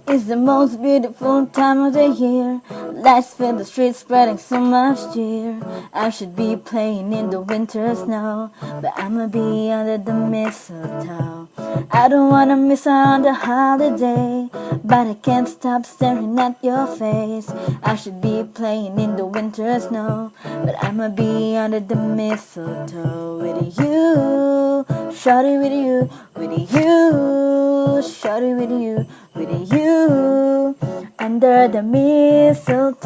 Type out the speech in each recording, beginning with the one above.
It's the most beautiful time of the year. Lights fill the streets, spreading so much cheer. I should be playing in the winter snow, but I'ma be under the mistletoe. I don't wanna miss out on the holiday, but I can't stop staring at your face. I should be playing in the winter snow, but I'ma be under the mistletoe with you, shawty, with you, shawty, with you, under the mistletoe.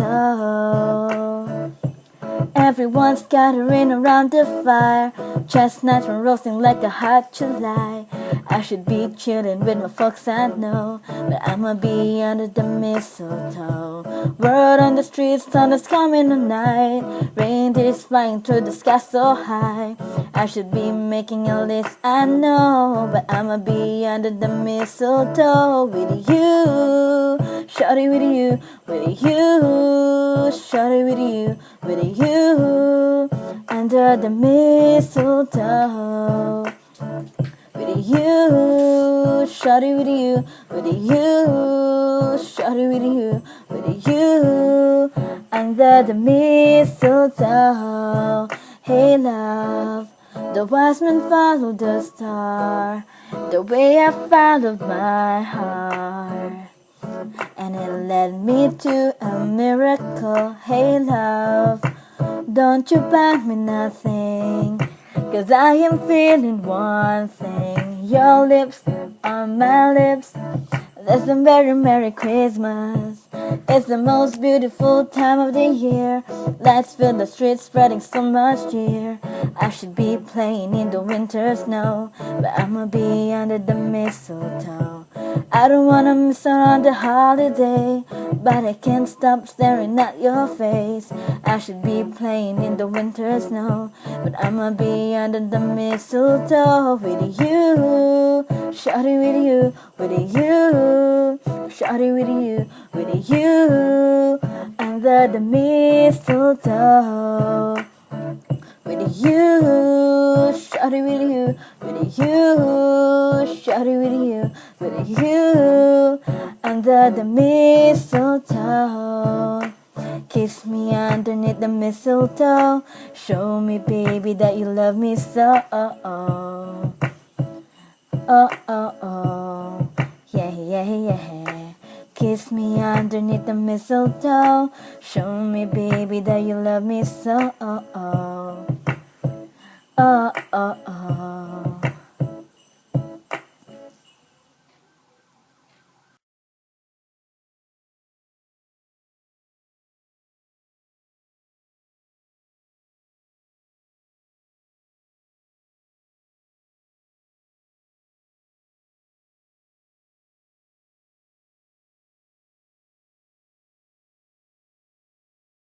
Everyone's gathering around the fire, chestnuts are roasting like a hot July. I should be chilling with my folks I know, but I'ma be under the mistletoe. Word on the streets, thunder's coming tonight. Reindeer is flying through the sky so high. I should be making a list, I know, but I'ma be under the mistletoe with you, shawty, with you, shawty, with you, under the mistletoe. With you, shawty, with you, shawty, with you, under the mistletoe. Hey love, the wise men followed the star, the way I followed my heart, and it led me to a miracle. Hey love, don't you buy me nothing, 'cause I am feeling one thing. Your lips on my lips, that's a very Merry Christmas. It's the most beautiful time of the year. Lights fill the streets, spreading so much cheer. I should be playing in the winter snow, but I'ma be under the mistletoe. I don't wanna miss out on the holiday, but I can't stop staring at your face. I should be playing in the winter snow, but I'ma be under the mistletoe with you, shawty, with you, shawty, with you, under the mistletoe. With you, shawty, with you, shawty, with you, under the mistletoe. Kiss me underneath the mistletoe. Show me, baby, that you love me so. Yeah. Kiss me underneath the mistletoe. Show me, baby, that you love me so.